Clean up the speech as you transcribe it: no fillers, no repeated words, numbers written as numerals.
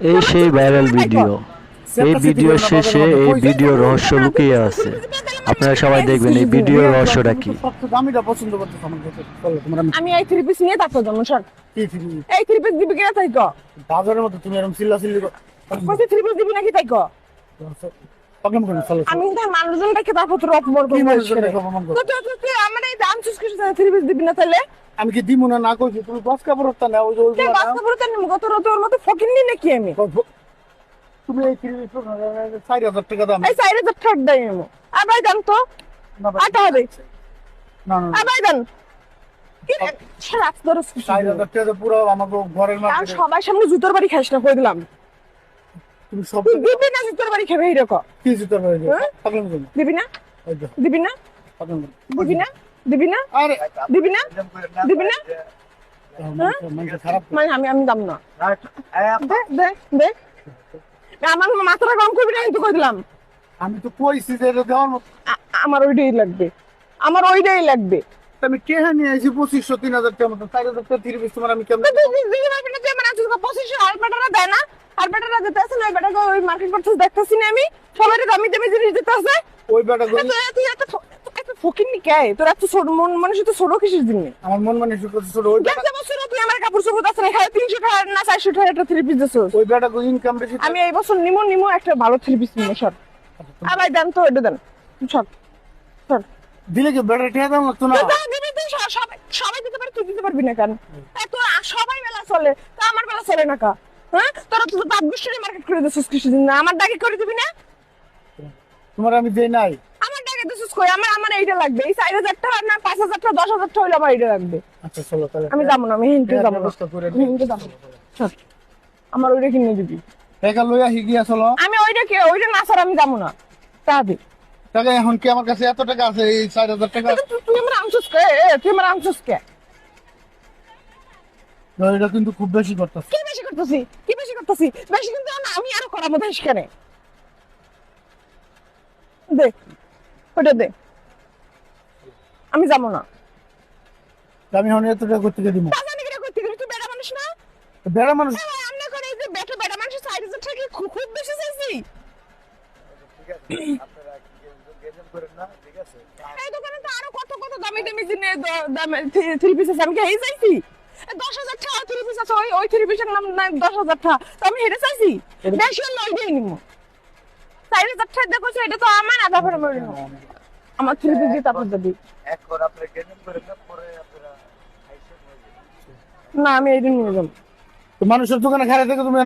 এই সেই viral video. এই ভিডিওর শেষে এই ভিডিওর রহস্য লুকিয়ে আছে। আপনারা সবাই দেখবেন এই ভিডিওর রহস্যটা কি। দামিটা পছন্দ করতে আমি এই থ্রি পিস নিয়ে থাকতো যেমন স্যার এই থ্রি পিস দিবি কিনা তাই কো বাজারের মধ্যে তুমি এরকম চিল্লা চিল্লি কইতে থ্রি পিস দিবি নাকি তাই কো আমি কিন্তু মানুষজনটাকে তারপর তোর অপমান করবো তুই আমার এই দাম চুজ করে থ্রি পিস দিবি না তাহলে আমি কি দিব না কইছি তুমি বাস কাপড়টা নাও ওই যে বাস কাপড়টা নিব কত তোর মতো ফকিন নি নাকি আমি তুমি এই 4000 টাকা দাম এই 4000 টাকা দাই আমি আবার দাম তো আটা হবে না না আবার দাম কি ছাড়া তোর 4000 টাকা পুরো আমাকে ঘরের মাঝে সবার সামনে জুতোর বাড়ি খাইস না কই দিলাম তুমি সব দিবি না জুতোর বাড়ি খাবে এরকম কি জুতো রয়েছে পাগলাম তুমি দিবি না ওই যে দিবি না পাগলাম দিবি না দিবি না আরে দিবি না দিবি না মানে খারাপ মানে আমি দাম না দে দে দে আমার মাথাটা গরম করবি না কিন্তু কই দিলাম আমি তো কইছি যে এটা দেওয়ার মতো আমার ওইটাই লাগবে আমার ওইটাই লাগবে আমি কেহা নিয়ে আইছি 2500 3000 টাকা মতো 4000 টাকা 30 তোমার আমি কেমন দিদি ভাবি না যে আমার আজকে 2500 আর বেটারা দেয় না আর বেটারা দিতে আছে না বেটাকে ওই মার্কেট করতে দেখতাছি না আমি সবাই দামি দামি জিনিস দিতে আছে ওই বেটা গরি তুই এত ফকির নি কে তোর এত ছোট মন মানুষ তো ছোট কিসের জন্য আমার মন মানে শুকর ছোট ওই বেটা গেছে বছর তুই আমার কাপড় চোপড় আছে না খায় 300 টাকা না 400 টাকা একটা থ্রি পিস দিছস ওই বেটা গো ইনকাম বেশি আমি এই বছর নিমো একটা ভালো থ্রি পিস নিমো সর আবার দেন তো এটা দেন সর সর দিলে কি বেটা টিয়া দাম লাগতো না দিবি তুই সবাই দিতে পারে তুই দিতে পারবি না কেন তো সবাই বেলা চলে তা আমার বেলা চলে না কা হ্যাঁ তোরা তো বাদ বসে মার্কেট করে দিছিস কিছুদিন না আমার ডাকে করে দিবি না তোমার আমি দেই নাই আমার ডাকে দিছিস কই আমার এইটা লাগবে এই 4000 টাকা না 5000 টাকা 10000 টাকা হইলো আমার এইটা লাগবে আচ্ছা চলো তাহলে আমি যাবো না আমি হিন্টে যাবো না ব্যবস্থা করে আমি হিন্টে যাবো না চল আমার ওইটা কিনে দিবি টাকা লইয়া হিগিয়া চলো আমি ওইটা না স্যার আমি যাবো না তা দে টাকা এখন কি আমার কাছে এত টাকা আছে এই 4000 টাকা তুই আমার আনছস কে তুই আমার আনছস কে এটা কিন্তু খুব বেশি করতেছে কি বেশি করতেছি বেশি কিন্তু আমি আরো করাবো দেশ কেন দে ওটা দে আমি যাবো না আমি এখন এত টাকা করতে দিব জানি কি করতে গেলি তুই বেটা মানুষ না বেড়া মানুষ আমরা করে যে বেটা মানুষ 4000 টাকা খুব বেশি চাইছি এই দোকানে তো আরো কত দামি জিনিস দামি থ্রি পিস আছে আমি কি এই চাইছি 10,000 টাকা থ্রি পিস আছে ওই থ্রি পিসের নাম 10,000 টাকা তো আমি হেরে চাইছি বেশি লই দেই নিমু 4000 টাকা দেখো এটা তো আমার আধা করে মরে আমার থ্রি পিস দিয়ে তারপর দিবি এখন আপনি গেম করেন না পরে আপনারা না আমি এইটা নিয়ে যাবো মানুষের দোকানে খারাপ থেকে তুমি